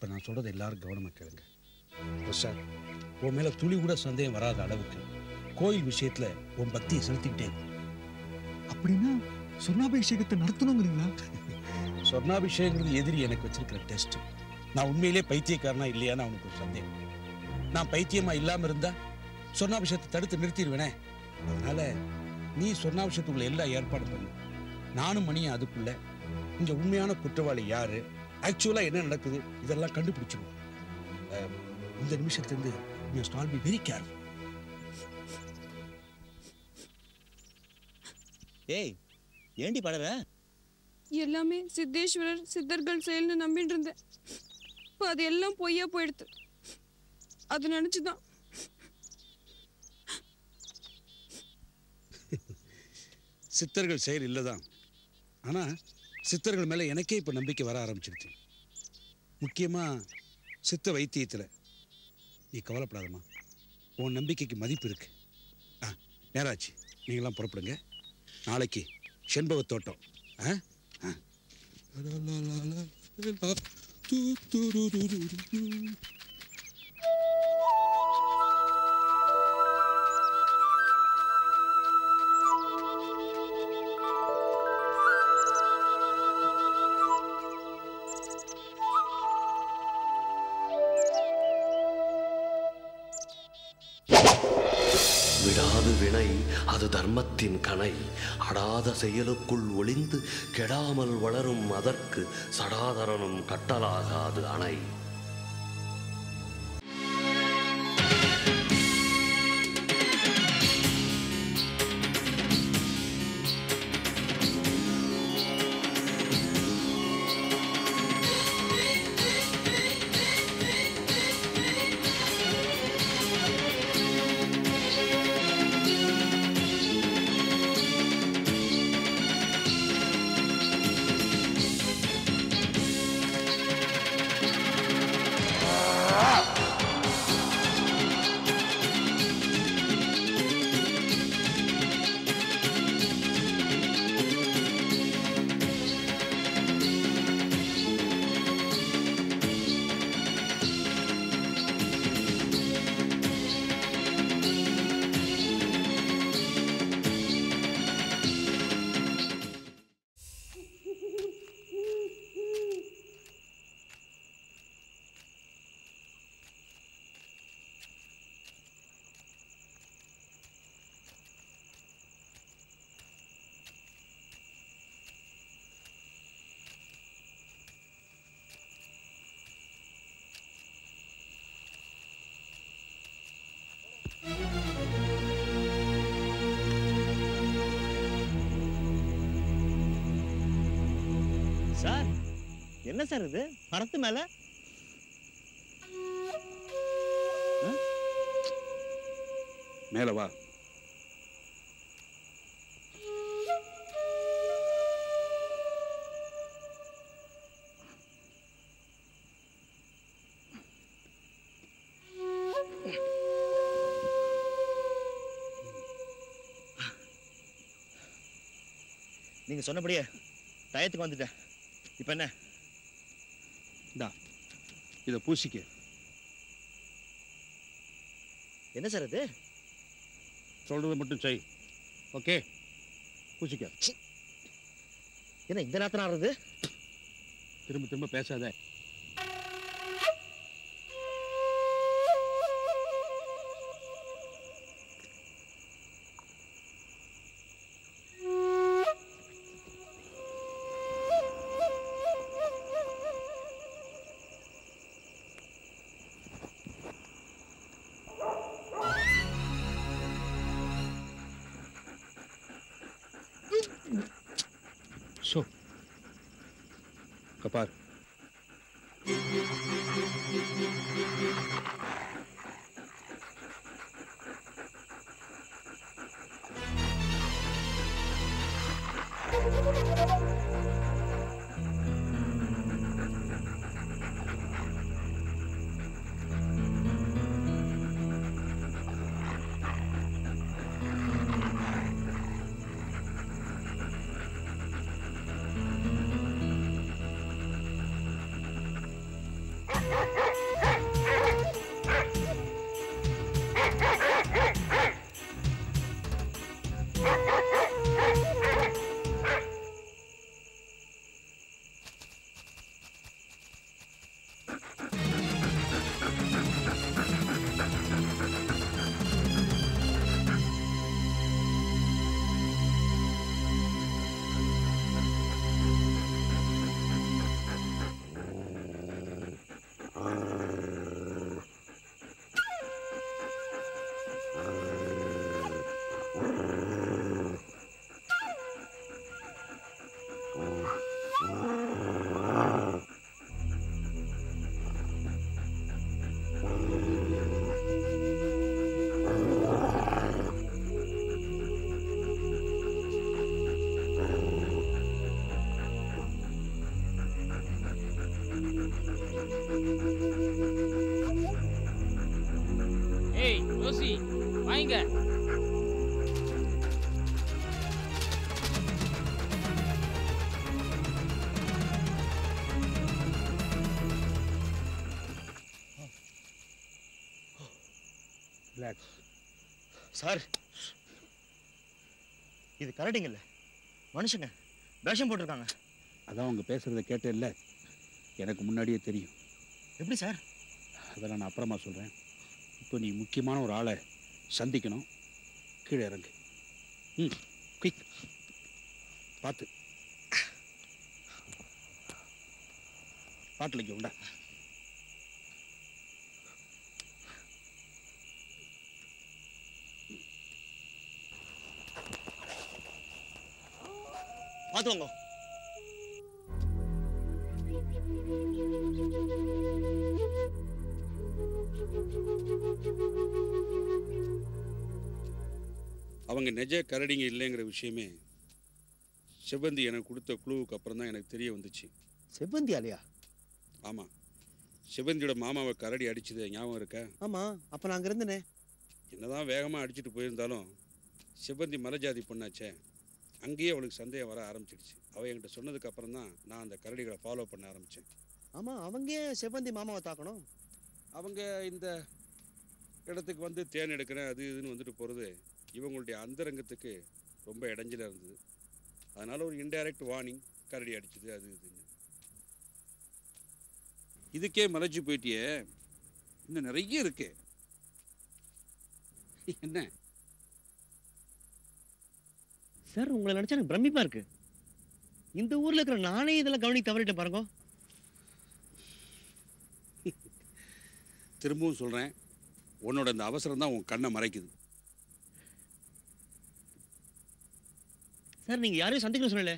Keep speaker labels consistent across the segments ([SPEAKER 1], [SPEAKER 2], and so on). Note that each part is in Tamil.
[SPEAKER 1] இப்போ நான் சொல்கிறத எல்லாரும் கவனமாக கேளுங்க. பிரசாத், உன் மேலே துளி கூட சந்தேகம் வராத அளவுக்கு கோயில் விஷயத்தில் உன் பக்தியை செலுத்திக்கிட்டே.
[SPEAKER 2] அப்படின்னா சொர்ணாபிஷேகத்தை நடத்தணுங்கிறீங்களா?
[SPEAKER 1] சொர்ணாபிஷேகங்கிறது எதிரி எனக்கு வச்சிருக்கிற டெஸ்ட். நான் உண்மையிலே பைத்தியக்காரனா இல்லையான்னு அவனுக்கு ஒரு சந்தேகம். நான் பைத்தியமா இல்லாமல் இருந்தா சொர்ணாபிஷேகத்தை தடுத்து நிறுத்திடுவேனே. அதனால நீ சொர்ணாபிஷேகத்துக்குள்ள எல்லா ஏற்பாடு பண்ணு. நானும் மணியும் அதுக்குள்ள இங்க உண்மையான குற்றவாளி யாரு, ஆக்சுவலா என்ன நடக்குது, இதெல்லாம் கண்டுபிடிச்சிருவோம். இந்த நிமிஷத்துலேருந்து you must all be very careful.
[SPEAKER 3] ஏய், ஏண்டி படற?
[SPEAKER 4] எல்லாமே சித்தேஸ்வரர் சித்தர்கள் செயல்னு நம்பிட்டு இருந்தேன். இப்போ அது எல்லாம் பொய்யா போயிடுது. அது நினைச்சுதான்.
[SPEAKER 1] சித்தர்கள் செயல் இல்லைதான். ஆனா சித்தர்கள் மேல எனக்கே இப்ப நம்பிக்கை வர ஆரம்பிச்சிருச்சு. முக்கியமா சித்த வைத்தியத்துல. நீ கவலைப்படாதம்மா, உன் நம்பிக்கைக்கு மதிப்பு இருக்கு. நேராச்சு, நீங்களாம் புறப்படுங்க. நாளைக்கு செண்பக தோட்டம்.
[SPEAKER 5] விடாது வினை அது தர்மத்தின் கனை, அடாத செயலுக்குள் ஒளிந்து கெடாமல் வளரும் அதற்கு சடாதரனும் கட்டலாகாது அணை.
[SPEAKER 3] சார், என்ன சார் இது மரத்து மேல?
[SPEAKER 1] மேல வா.
[SPEAKER 3] நீங்க சொன்னபடியே டயத்துக்கு வந்துட்டேன். இப்ப என்ன?
[SPEAKER 1] இத பூசிக்க.
[SPEAKER 3] என்ன சார் அது?
[SPEAKER 1] சொல்றதை மட்டும் செய். ஓகே, பூசிக்க.
[SPEAKER 3] என்ன இந்த நேரத்துல ஆடுறது?
[SPEAKER 1] திரும்ப திரும்ப பேசாத. So, Kapar.
[SPEAKER 6] ஏய் ரோசி வாங்க.
[SPEAKER 1] ரிலாக்ஸ்.
[SPEAKER 3] சார் இது கரடிங்கல்ல, மனுஷங்க வேஷம் போட்டிருக்காங்க.
[SPEAKER 1] அதான் அவங்க பேசுறத கேட்டேல்ல, எனக்கு முன்னாடியே தெரியும்.
[SPEAKER 3] எப்படி சார்?
[SPEAKER 1] அதெல்லாம் நான் அப்புறமா சொல்கிறேன். இப்போ நீ முக்கியமான ஒரு ஆளை சந்திக்கணும். கீழே இறங்கு. குயிக். பார்த்து பாட்டிலைக்கு உண்டா.
[SPEAKER 3] பார்த்து வாங்க.
[SPEAKER 1] அவங்க நெஜ கரடிங்க இல்லைங்கிற விஷயமே செவ்வந்தி எனக்கு கொடுத்த குழுவுக்கு அப்புறம் தான் எனக்கு தெரிய வந்துச்சு.
[SPEAKER 3] செவ்வந்தி ஆலையா?
[SPEAKER 1] ஆமாம், செவ்வந்தியோட மாமாவை கரடி அடிச்சது ஞாபகம் இருக்கா?
[SPEAKER 3] ஆமாம், அப்போ நான் அங்கே இருந்தேனே.
[SPEAKER 1] என்னதான் வேகமாக அடிச்சுட்டு போயிருந்தாலும் செவ்வந்தி மலைஜாதி பொண்ணாச்சே, அங்கேயே அவளுக்கு சந்தேகம் வர ஆரம்பிச்சிடுச்சு. அவள் என்கிட்ட சொன்னதுக்கு அப்புறம் தான் நான் அந்த கரடிகளை ஃபாலோ பண்ண ஆரம்பித்தேன்.
[SPEAKER 3] ஆமாம், அவங்க செவ்வந்தி மாமாவை தாக்கணும்.
[SPEAKER 1] அவங்க இந்த இடத்துக்கு வந்து தேன் எடுக்கிறேன் அது இதுன்னு வந்துட்டு போகிறது இவங்களுடைய அந்தரங்கத்துக்கு ரொம்ப இடைஞ்சலாக இருந்தது. அதனால் ஒரு இன்டைரக்ட் வார்னிங், கரடி அடிச்சது அது இதுன்னு. இதுக்கே மறைச்சு போயிட்டியே, இன்னும் நிறைய இருக்கு. என்ன
[SPEAKER 3] சார், உங்களை நினச்சா எனக்கு பிரமிப்பாக இருக்கு. இந்த ஊரில் இருக்கிற நானே இதெல்லாம் கவனிக்க தவறிட்டேன் பாருங்க.
[SPEAKER 1] திரும்பவும் சொல்கிறேன், உன்னோட இந்த அவசரம் தான் உன் கண்ணை மறைக்குது.
[SPEAKER 3] சார், நீங்கள் யாரையும் சந்திக்கணும் சொல்லல.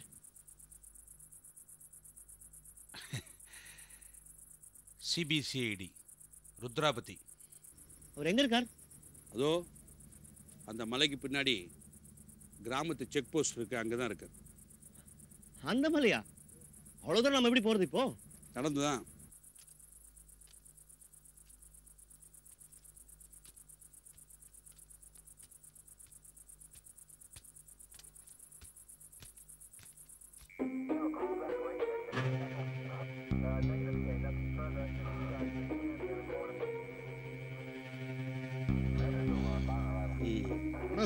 [SPEAKER 1] சிபிசிஐடி ருத்ராபதி.
[SPEAKER 3] அவர் எங்கே இருக்கார்?
[SPEAKER 1] அதோ அந்த மலைக்கு பின்னாடி கிராமத்து செக் போஸ்ட் இருக்கு, அங்கே தான் இருக்கு.
[SPEAKER 3] அந்த மலையா? அவ்வளோதான் நம்ம எப்படி போகிறது இப்போ?
[SPEAKER 1] நடந்து தான்.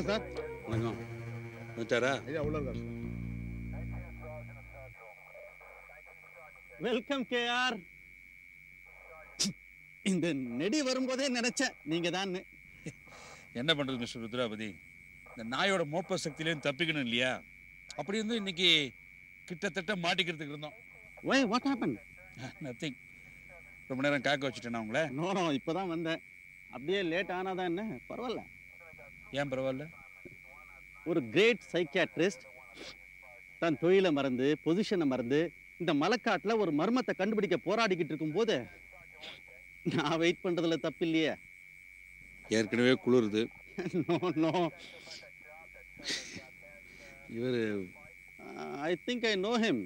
[SPEAKER 2] சார்
[SPEAKER 1] வணக்கம். வந்துட்டாரா?
[SPEAKER 2] ஐயா உள்ள இருக்காரு.
[SPEAKER 7] Welcome KR. இந்த நெடி வரும்போதே நினைச்சேன் நீங்க தான்.
[SPEAKER 1] என்ன பண்றது மிஸ்டர் ருத்ராபதி, இந்த நாயோட மோப்ப சக்தியிலேருந்து தப்பிக்கணும் இல்லையா? அப்படி இருந்து இன்னைக்கு கிட்டத்தட்ட மாட்டிக்கிறதுக்கு இருந்தோம்.
[SPEAKER 7] Why, what happened?
[SPEAKER 1] நத்திங். ரொம்ப நேரம் காக்க வச்சுட்டேன் உங்களை.
[SPEAKER 7] நோ இப்பதான் வந்தேன். அப்படியே லேட் ஆனாதான் என்ன, பரவாயில்ல.
[SPEAKER 1] ஏன் பரவாயில்ல?
[SPEAKER 7] ஒரு கிரேட் சைக்கியாட்ரிஸ்ட் தன் தொழிலை மறந்து பொசிஷனை மறந்து இந்த மலைக்காட்டுல ஒரு மர்மத்தை கண்டுபிடிக்க போராடிக்கிட்டு இருக்கும் போது நான் வெயிட் பண்றதுல தப்பு இல்லையே.
[SPEAKER 1] ஏற்கனவே குளிருது.
[SPEAKER 7] நோ நோ,
[SPEAKER 1] இவர்
[SPEAKER 7] I think I know him.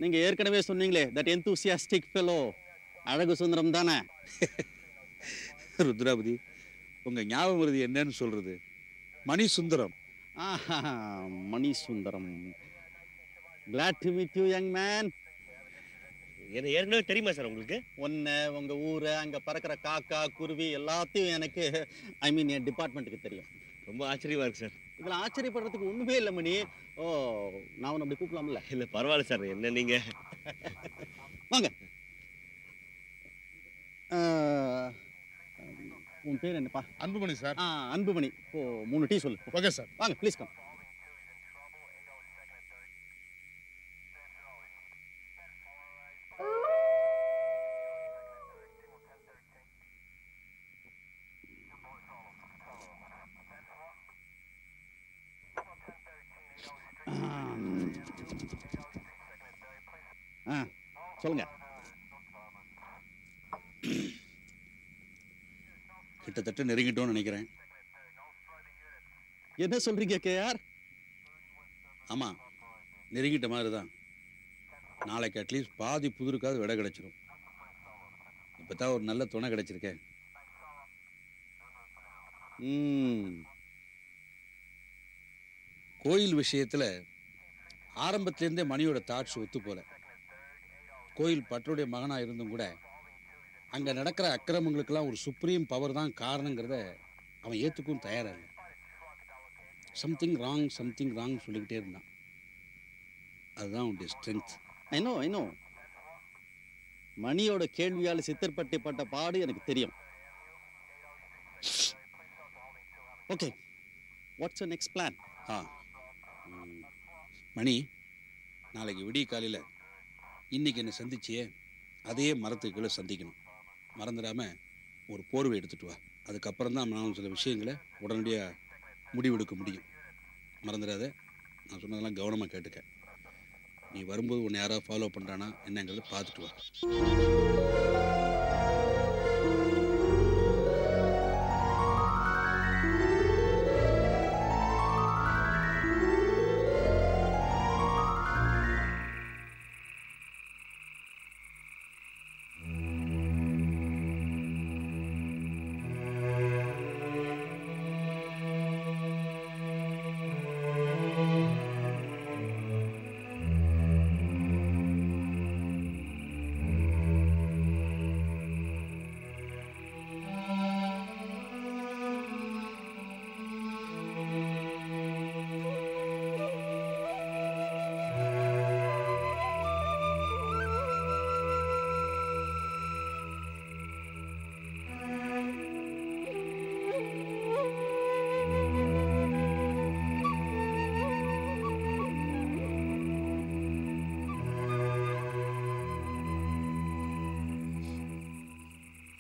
[SPEAKER 7] நீங்க ஏற்கனவே சொன்னீங்களே, தட் enthusiastic fellow அழகு சுந்தரம் தானே?
[SPEAKER 1] ருத்ராபதி, உங்க ஞாபகம் வருது என்னன்னு சொல்றது? மணி சுந்தரம்.
[SPEAKER 7] மணி Sundaram. Glad to meet you, young man.
[SPEAKER 3] என்ன ஏற்கனவே தெரியுமா சார் உங்களுக்கு?
[SPEAKER 7] ஒன்று உங்கள் ஊர், அங்கே பறக்கிற காக்கா குருவி எல்லாத்தையும் எனக்கு என் டிபார்ட்மெண்ட்டுக்கு தெரியும்.
[SPEAKER 3] ரொம்ப ஆச்சரியமா இருக்கு சார்.
[SPEAKER 7] இதில் ஆச்சரியப்படுறதுக்கு ஒன்றுமே இல்லை மணி. ஓ, நான் உன்னை அப்படி கூப்பிடலாம்ல?
[SPEAKER 3] இல்லை பரவாயில்ல சார், என்ன நீங்கள்
[SPEAKER 7] வாங்க. உன் பேர் என்னப்பா?
[SPEAKER 1] அன்புமணி சார்.
[SPEAKER 7] அன்புமணி. ஓ, 3 டீ சொல்லு.
[SPEAKER 1] Okay sir.
[SPEAKER 7] வாங்க ப்ளீஸ் கம். சொல்லுங்க.
[SPEAKER 1] கிட்டத்தட்ட நெருங்கிட்டோம்னு நினைக்கிறேன்.
[SPEAKER 7] என்ன சொல்றீங்க கேஆர்?
[SPEAKER 1] ஆமாம், நெருங்கிட்ட மாதிரி தான். நாளைக்கு அட்லீஸ்ட் பாதி புதிருக்காவது விடை கிடைச்சிரும். இப்போ தான் ஒரு நல்ல துணை கிடைச்சிருக்கேன். கோயில் விஷயத்தில் ஆரம்பத்துலேருந்தே மணியோட தாட்ஸ் ஒத்து போல. கோயில் பட்டருடைய மகனாக இருந்தும் கூட அங்கே நடக்கிற அக்கிரமங்களுக்கெல்லாம் ஒரு சுப்ரீம் பவர் தான் காரணங்கிறத அவன் ஏற்றுக்கும் தயாராக இல்லை. சம்திங் ராங் சொல்லிக்கிட்டே இருந்தான். அதுதான் அவனுடைய ஸ்ட்ரென்த்.
[SPEAKER 7] ஐநோ மணியோட கேள்வியால் சித்தர்பட்டி பட்ட பாடு எனக்கு தெரியும். Okay, what's your next plan?
[SPEAKER 1] Mani, நாளைக்கு விடிய காலையில் இன்னைக்கு என்னை சந்திச்சியே அதே மரத்துக்குள்ளே சந்திக்கணும். மறந்துடாம ஒரு போர்வை எடுத்துட்டு வா. அதுக்கப்புறம் தான் நான் சில விஷயங்களை உடனடியாக முடிவெடுக்க முடியும். மறந்துடாத. நான் சொன்னதெல்லாம் கவனமாக கேட்டுக்க. நீ வரும்போது உன்னை யாராவது ஃபாலோ பண்ணுறானா என்னங்கிறத பார்த்துட்டு வா.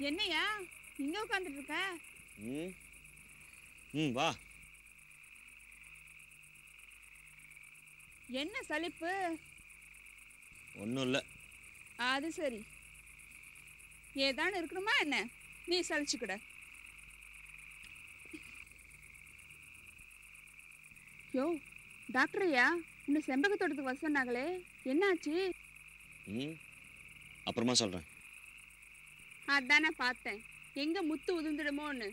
[SPEAKER 4] என்னையா இங்க உட்காந்துட்டு இருக்க?
[SPEAKER 3] வா.
[SPEAKER 4] என்ன சலிப்பு?
[SPEAKER 3] ஒன்றும் இல்லை.
[SPEAKER 4] அது சரி, ஏதான் இருக்கணுமா என்ன? நீ சலிச்சுக்கிட. யோ டாக்டர் ஐயா, இன்னும் செம்பக தோட்டத்துக்கு வர சொன்னாங்களே, என்னாச்சு?
[SPEAKER 3] அப்புறமா சொல்கிறேன்.
[SPEAKER 4] அதானே பார்த்தேன், எங்க முத்து உதிர்ந்துடுமோன்னு.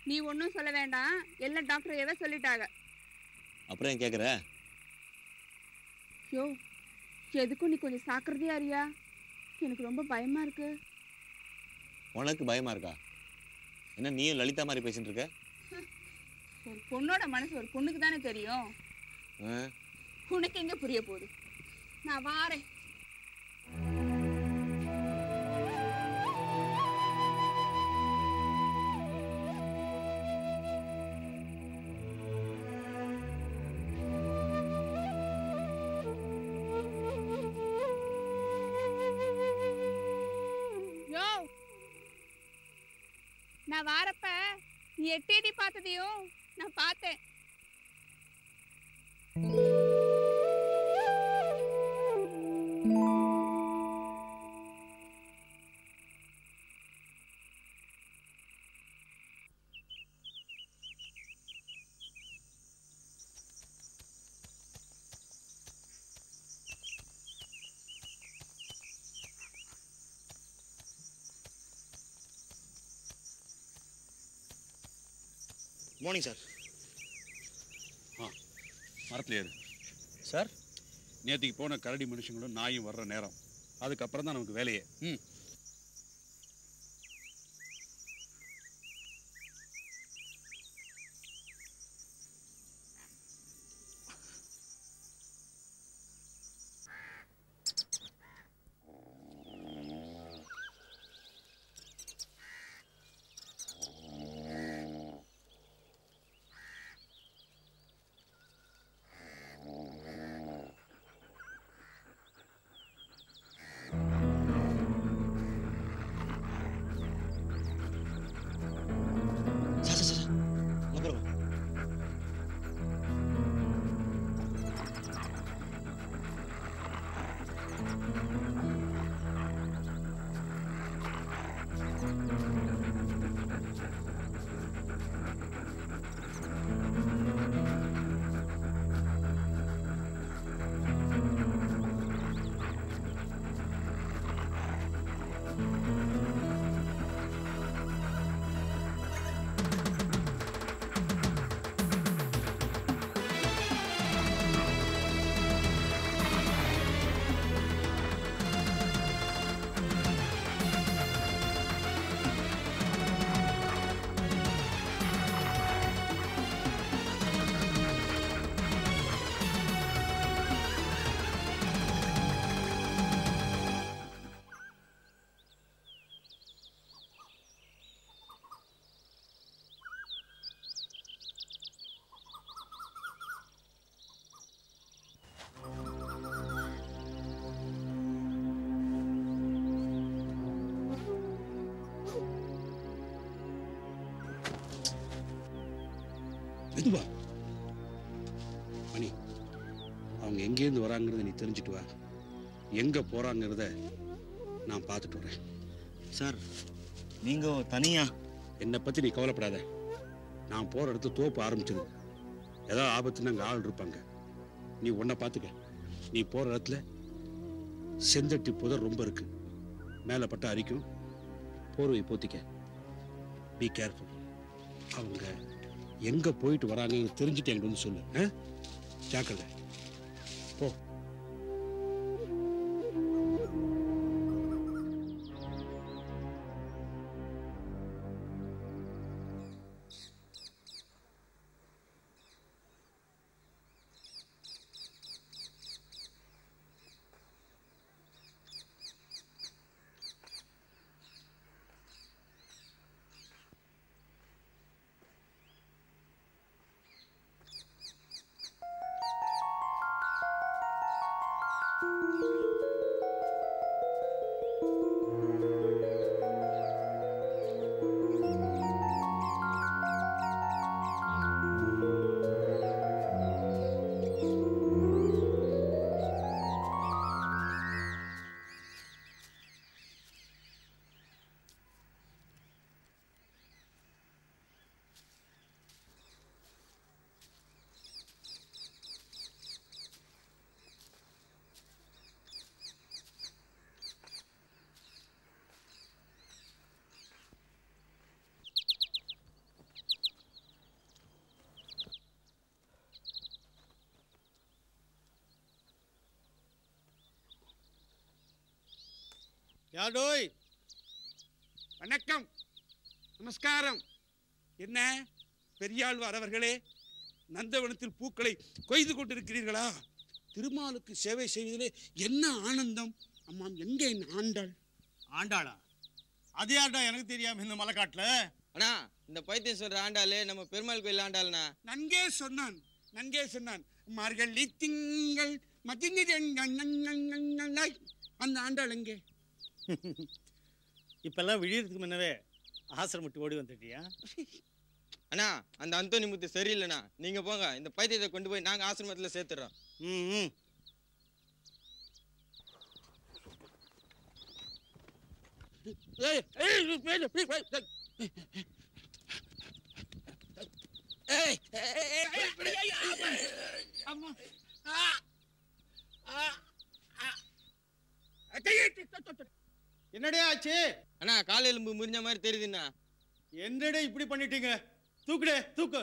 [SPEAKER 4] நீ ஒன்றும் சொல்ல வேண்டாம், எல்லாம் டாக்டர் ஐயாவே சொல்லிட்டாங்க.
[SPEAKER 3] அப்புறம் ஏன் கேட்குற?
[SPEAKER 4] யோ எதுக்கும் நீ கொஞ்சம் சாக்கிரதையா இருயா, எனக்கு ரொம்ப பயமா இருக்கு.
[SPEAKER 3] உனக்கு பயமா இருக்கா? என்ன நீயும் லலிதா மாதிரி பேசிட்டு இருக்க?
[SPEAKER 4] ஒரு பொண்ணோட மனசு ஒரு பொண்ணுக்கு தானே தெரியும். உனக்கு எங்க புரிய போகுது? நான் வாரேன். நான் வாரப்ப நீ எட்டி பார்த்ததையும் நான் பார்த்தேன்.
[SPEAKER 3] Morning sir.
[SPEAKER 1] மரத்தில் ஏறு
[SPEAKER 3] சார்.
[SPEAKER 1] நேற்றுக்கு போன கரடி மனுஷங்களும் நாயும் வர்ற நேரம். அதுக்கப்புறம் தான் நமக்கு வேலையே. ம். மெதுவா மணி, அவங்க எங்கேருந்து வராங்கிறத நீ தெரிஞ்சுட்டு வா. எங்க போறாங்கிறத நான் பார்த்துட்டு வரேன்.
[SPEAKER 3] சார் நீங்க தனியா?
[SPEAKER 1] என்னை பத்தி நீ கவலைப்படாத. நான் போற இடத்துல தோப்பு ஆரம்பிச்சிருது. ஏதாவது ஆபத்துன்னு அங்கே ஆள் இருப்பாங்க. நீ உன்னை பார்த்துக்க. நீ போற இடத்துல செந்தட்டி புதர் ரொம்ப இருக்கு. மேலே பட்ட அரிக்கும். போர்வை போத்திக்க. Be careful. அவங்க எங்க போயிட்டு வராங்கன்னு தெரிஞ்சுட்டு என்கிட்ட வந்து சொல்லு. ஜாக்கிரதை. போ.
[SPEAKER 8] யாடோய்,
[SPEAKER 1] வணக்கம், நமஸ்காரம். என்ன பெரியாழ்வார் அவர்களே, நந்தவனத்தில் பூக்களை கொய்து கொண்டிருக்கிறீர்களா? திருமாலுக்கு சேவை செய்வதிலே என்ன ஆனந்தம். அம்மாம், எங்கே என் ஆண்டாள்?
[SPEAKER 8] ஆண்டாளா? அது யாருடா எனக்கு தெரியாம இந்த மலைக்காட்டுல?
[SPEAKER 9] அண்ணா, இந்த பைத்தியம் சொல்ற ஆண்டாளு நம்ம பெருமாள் கோயில் ஆண்டாள்னா.
[SPEAKER 1] நன்கே சொன்னான், நன்கே சொன்னான். மார்கழி திங்கள் அந்த ஆண்டாள் எங்கே?
[SPEAKER 8] இப்பெல்லாம் விழியறதுக்கு முன்னவே ஆசிரம் விட்டு ஓடி வந்துட்டியா?
[SPEAKER 9] அண்ணா, அந்த அந்தோனி முத்து சரியில்லைண்ணா. நீங்க போங்க, இந்த பைத்தியத்தை கொண்டு போய் நாங்க ஆசிரமத்துல சேர்த்துறோம்.
[SPEAKER 8] ம். என்னடே ஆச்சு?
[SPEAKER 9] அண்ணா, கால் எலும்பு முறிஞ்ச மாதிரி தெரியுதுண்ணா.
[SPEAKER 8] என்னடே இப்படி பண்ணிட்டீங்க? தூக்குடே, தூக்கு.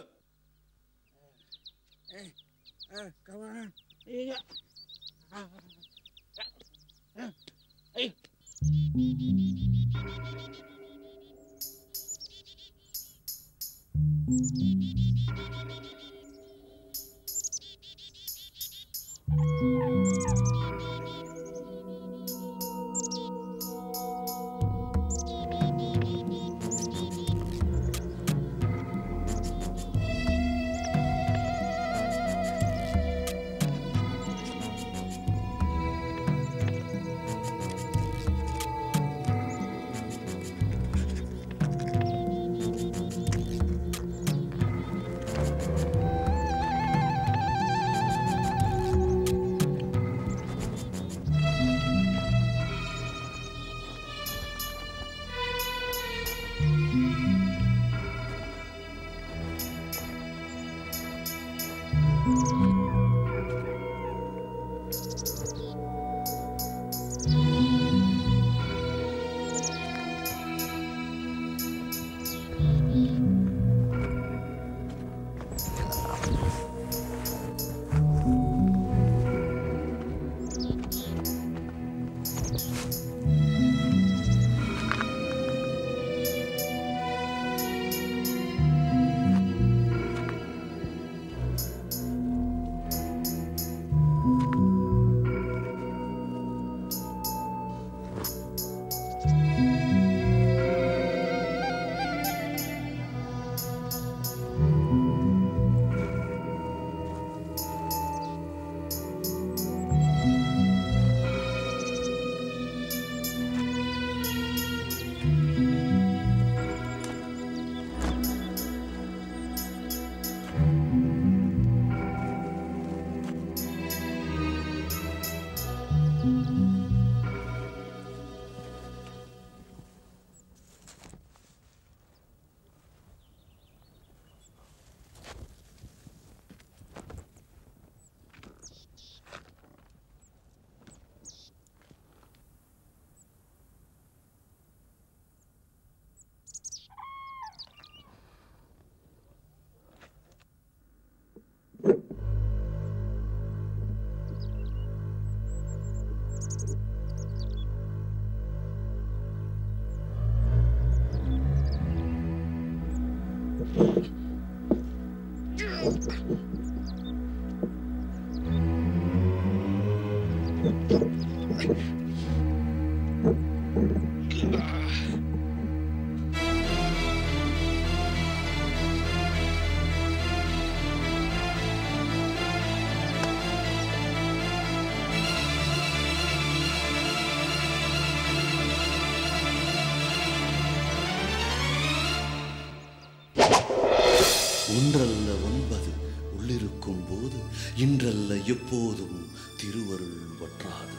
[SPEAKER 5] ஒன்றல்ல 9 உள்ளிருக்கும் போது இன்றல்ல எப்போதும் திருவருள் வற்றாது.